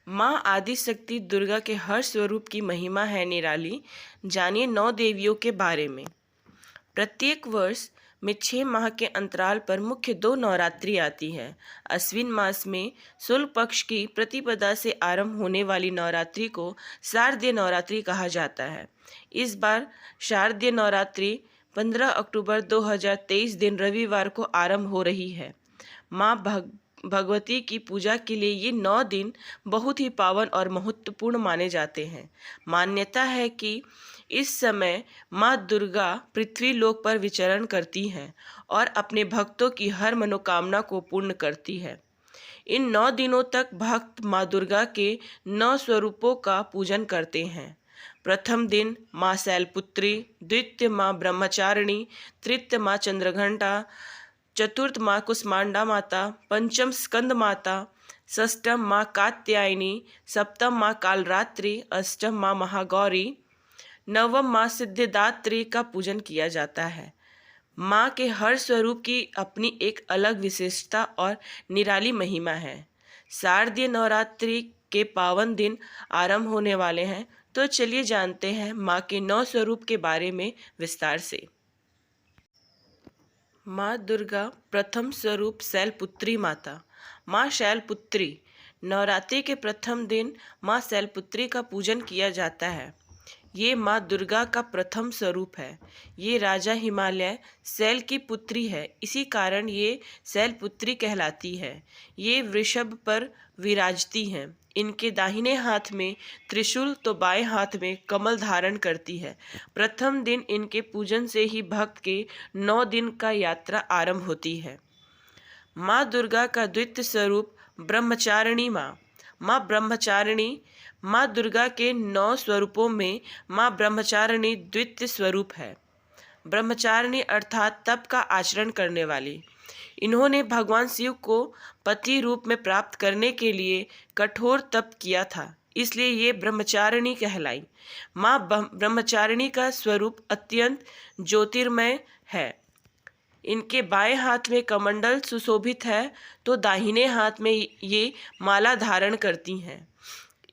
माँ आदिशक्ति दुर्गा के हर स्वरूप की महिमा है निराली। जानिए 9 देवियों के बारे में। प्रत्येक वर्ष में 6 माह के अंतराल पर मुख्य 2 नवरात्रि आती है। अश्विन मास में शुक्ल पक्ष की प्रतिपदा से आरंभ होने वाली नवरात्रि को शारदीय नवरात्रि कहा जाता है। इस बार शारदीय नवरात्रि 15 अक्टूबर 2023 दिन रविवार को आरंभ हो रही है। माँ भगवती की पूजा के लिए ये 9 दिन बहुत ही पावन और महत्वपूर्ण माने जाते हैं। मान्यता है कि इस समय माँ दुर्गा पृथ्वी लोक पर विचरण करती हैं और अपने भक्तों की हर मनोकामना को पूर्ण करती है। इन 9 दिनों तक भक्त माँ दुर्गा के 9 स्वरूपों का पूजन करते हैं। प्रथम दिन माँ शैलपुत्री, द्वितीय माँ ब्रह्मचारिणी, तृतीय माँ चंद्रघंटा, चतुर्थ माँ कुष्मांडा माता, पंचम स्कंद माता, षष्ठम माँ कात्यायनी, सप्तम माँ कालरात्रि, अष्टम माँ महागौरी, नवम माँ सिद्धिदात्री का पूजन किया जाता है। माँ के हर स्वरूप की अपनी एक अलग विशेषता और निराली महिमा है। शारदीय नवरात्रि के पावन दिन आरंभ होने वाले हैं, तो चलिए जानते हैं माँ के 9 स्वरूप के बारे में विस्तार से। माँ दुर्गा प्रथम स्वरूप शैलपुत्री माता। माँ शैलपुत्री नवरात्रि के प्रथम दिन माँ शैलपुत्री का पूजन किया जाता है। ये माँ दुर्गा का प्रथम स्वरूप है। ये राजा हिमालय शैल की पुत्री है, इसी कारण ये शैलपुत्री कहलाती है। ये वृषभ पर विराजती हैं। इनके दाहिने हाथ में त्रिशूल तो बाएं हाथ में कमल धारण करती है। प्रथम दिन इनके पूजन से ही भक्त के 9 दिन का यात्रा आरंभ होती है। माँ दुर्गा का द्वितीय स्वरूप ब्रह्मचारिणी माँ। माँ ब्रह्मचारिणी माँ दुर्गा के 9 स्वरूपों में माँ ब्रह्मचारिणी द्वितीय स्वरूप है। ब्रह्मचारिणी अर्थात तप का आचरण करने वाली। इन्होंने भगवान शिव को पति रूप में प्राप्त करने के लिए कठोर तप किया था, इसलिए ये ब्रह्मचारिणी कहलाई। माँ ब्रह्मचारिणी का स्वरूप अत्यंत ज्योतिर्मय है। इनके बाएं हाथ में कमंडल सुशोभित है, तो दाहिने हाथ में ये माला धारण करती हैं।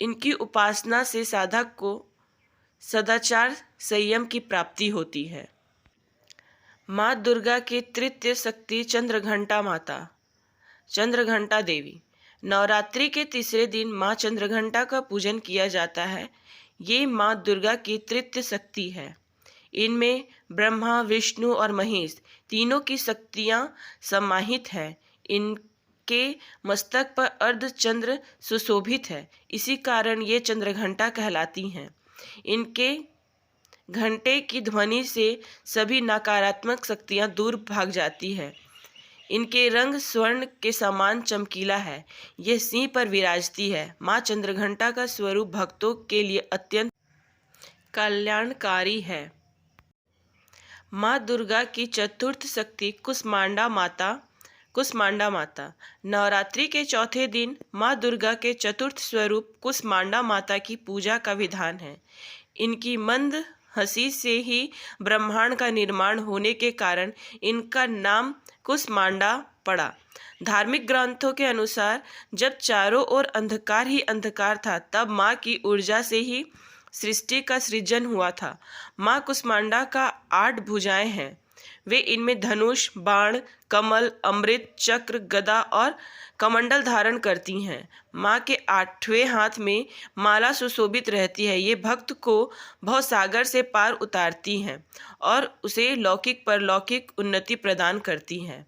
इनकी उपासना से साधक को सदाचार संयम की प्राप्ति होती है। माँ दुर्गा की तृतीय शक्ति चंद्रघंटा माता, चंद्रघंटा देवी। नवरात्रि के तीसरे दिन माँ चंद्रघंटा का पूजन किया जाता है। ये माँ दुर्गा की तृतीय शक्ति है। इनमें ब्रह्मा, विष्णु और महेश तीनों की शक्तियाँ समाहित हैं। इनके मस्तक पर अर्ध चंद्र सुशोभित है, इसी कारण ये चंद्रघंटा कहलाती हैं। इनके घंटे की ध्वनि से सभी नकारात्मक शक्तियाँ दूर भाग जाती है। इनके रंग स्वर्ण के समान चमकीला है। यह सिंह पर विराजती है। माँ चंद्रघंटा का स्वरूप भक्तों के लिए अत्यंत कल्याणकारी है। माँ दुर्गा की चतुर्थ शक्ति कुष्मांडा माता, कुष्मांडा माता। नवरात्रि के चौथे दिन माँ दुर्गा के चतुर्थ स्वरूप कुष्मांडा माता की पूजा का विधान है। इनकी मंद हंसी से ही ब्रह्मांड का निर्माण होने के कारण इनका नाम कुष्मांडा पड़ा। धार्मिक ग्रंथों के अनुसार जब चारों ओर अंधकार ही अंधकार था, तब माँ की ऊर्जा से ही सृष्टि का सृजन हुआ था। माँ कुष्मांडा का 8 भुजाएं हैं। वे इनमें धनुष, बाण, कमल, अमृत, चक्र, गदा और कमंडल धारण करती हैं। माँ के 8वें हाथ में माला सुशोभित रहती है। ये भक्त को भवसागर से पार उतारती हैं और उसे लौकिक परलौकिक उन्नति प्रदान करती हैं।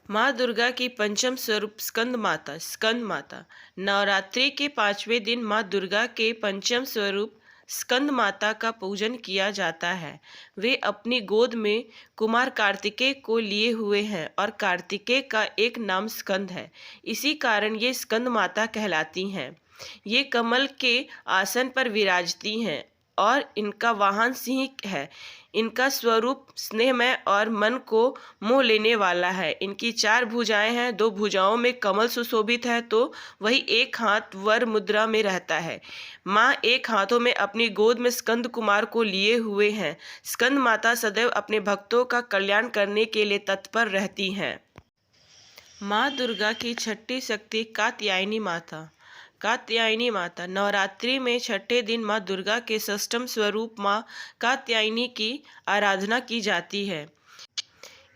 माँ दुर्गा की पंचम स्वरूप स्कंद माता, स्कंद माता। नवरात्रि के 5वें दिन माँ दुर्गा के पंचम स्वरूप स्कंद माता का पूजन किया जाता है। वे अपनी गोद में कुमार कार्तिकेय को लिए हुए हैं और कार्तिकेय का एक नाम स्कंद है, इसी कारण ये स्कंद माता कहलाती हैं। ये कमल के आसन पर विराजती हैं और इनका वाहन सिंह है। इनका स्वरूप स्नेहमय और मन को मोह लेने वाला है। इनकी 4 भुजाएं हैं। 2 भुजाओं में कमल सुशोभित है, तो वही एक हाथ वर मुद्रा में रहता है। माँ एक हाथों में अपनी गोद में स्कंद कुमार को लिए हुए हैं। स्कंद माता सदैव अपने भक्तों का कल्याण करने के लिए तत्पर रहती हैं। माँ दुर्गा की छठी शक्ति कात्यायनी माता। कात्यायनी माता। नवरात्रि में छठे दिन माँ दुर्गा के षष्ठम स्वरूप माँ कात्यायनी की आराधना की जाती है।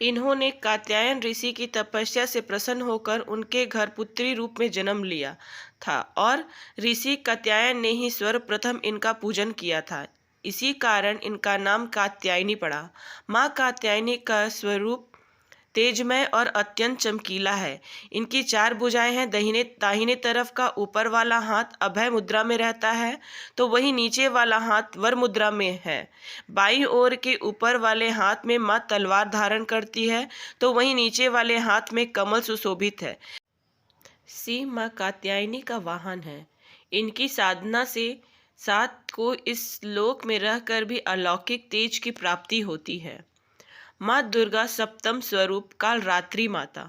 इन्होंने कात्यायन ऋषि की तपस्या से प्रसन्न होकर उनके घर पुत्री रूप में जन्म लिया था और ऋषि कात्यायन ने ही सर्वप्रथम इनका पूजन किया था। इसी कारण इनका नाम कात्यायनी पड़ा। माँ कात्यायनी का स्वरूप तेजमय और अत्यंत चमकीला है। इनकी 4 भुजाएं हैं। दाहिने तरफ का ऊपर वाला हाथ अभय मुद्रा में रहता है, तो वही नीचे वाला हाथ वर मुद्रा में है। बाईं ओर के ऊपर वाले हाथ में माँ तलवार धारण करती है, तो वही नीचे वाले हाथ में कमल सुशोभित है। सिंह माँ कात्यायनी का वाहन है। इनकी साधना से सात को इस लोक में रहकर भी अलौकिक तेज की प्राप्ति होती है। माँ दुर्गा सप्तम स्वरूप कालरात्रि माता।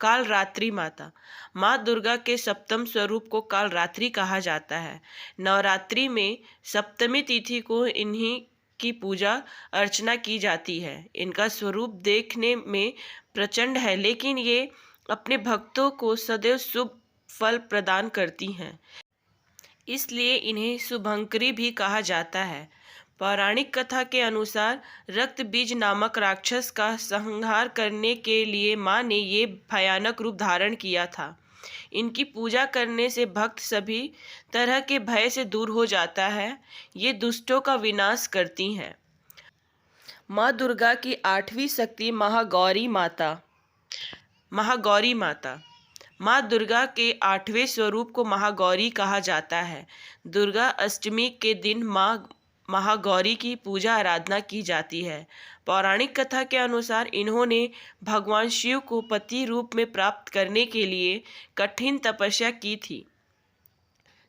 कालरात्रि माता। माँ दुर्गा के सप्तम स्वरूप को कालरात्रि कहा जाता है। नवरात्रि में सप्तमी तिथि को इन्हीं की पूजा अर्चना की जाती है। इनका स्वरूप देखने में प्रचंड है, लेकिन ये अपने भक्तों को सदैव शुभ फल प्रदान करती हैं, इसलिए इन्हें शुभंकरी भी कहा जाता है। पौराणिक कथा के अनुसार रक्त बीज नामक राक्षस का संहार करने के लिए माँ ने ये भयानक रूप धारण किया था। इनकी पूजा करने से भक्त सभी तरह के भय से दूर हो जाता है। ये दुष्टों का विनाश करती हैं। माँ दुर्गा की 8वीं शक्ति महागौरी माता। महागौरी माता। माँ दुर्गा के 8वें स्वरूप को महागौरी कहा जाता है। दुर्गा अष्टमी के दिन माँ महागौरी की पूजा आराधना की जाती है। पौराणिक कथा के अनुसार इन्होंने भगवान शिव को पति रूप में प्राप्त करने के लिए कठिन तपस्या की थी,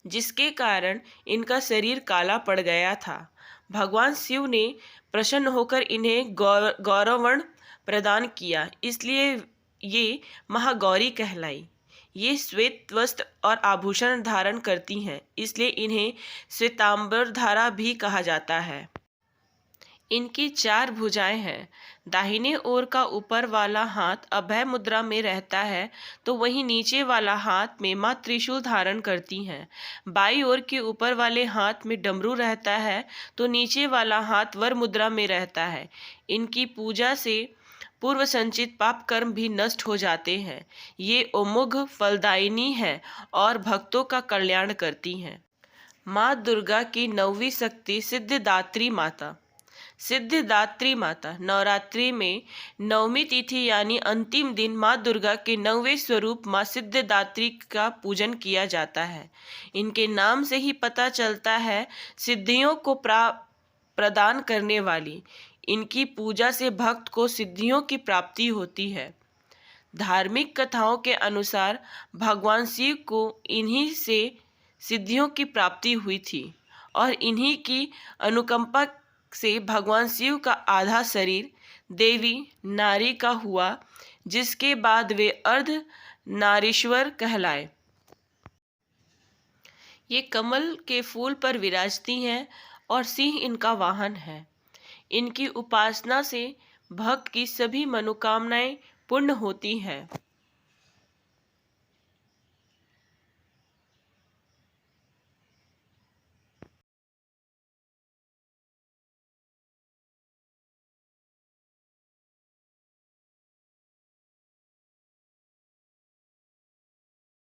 जिसके कारण इनका शरीर काला पड़ गया था। भगवान शिव ने प्रसन्न होकर इन्हें गौरवर्ण प्रदान किया, इसलिए ये महागौरी कहलाई। ये श्वेत वस्त्र और आभूषण धारण करती हैं, इसलिए इन्हें श्वेतांबरधारा भी कहा जाता है। इनकी 4 भुजाएं हैं। दाहिने ओर का ऊपर वाला हाथ अभय मुद्रा में रहता है, तो वहीं नीचे वाला हाथ में माँ त्रिशूल धारण करती हैं। बाईं ओर के ऊपर वाले हाथ में डमरू रहता है, तो नीचे वाला हाथ वर मुद्रा में रहता है। इनकी पूजा से पूर्व संचित पाप कर्म भी नष्ट हो जाते हैं। ये अमोघ फलदायिनी है और भक्तों का कल्याण करती हैं। माँ दुर्गा की 9वीं शक्ति सिद्धिदात्री माता। सिद्धिदात्री माता। नवरात्रि में 9वीं तिथि यानी अंतिम दिन माँ दुर्गा के 9वें स्वरूप माँ सिद्धिदात्री का पूजन किया जाता है। इनके नाम से ही पता चलता है सिद्धियों को प्रदान करने वाली। इनकी पूजा से भक्त को सिद्धियों की प्राप्ति होती है। धार्मिक कथाओं के अनुसार भगवान शिव को इन्हीं से सिद्धियों की प्राप्ति हुई थी और इन्हीं की अनुकंपा से भगवान शिव का आधा शरीर देवी नारी का हुआ, जिसके बाद वे अर्ध नारीश्वर कहलाए। ये कमल के फूल पर विराजती हैं और सिंह इनका वाहन है। इनकी उपासना से भक्त की सभी मनोकामनाएं पूर्ण होती हैं।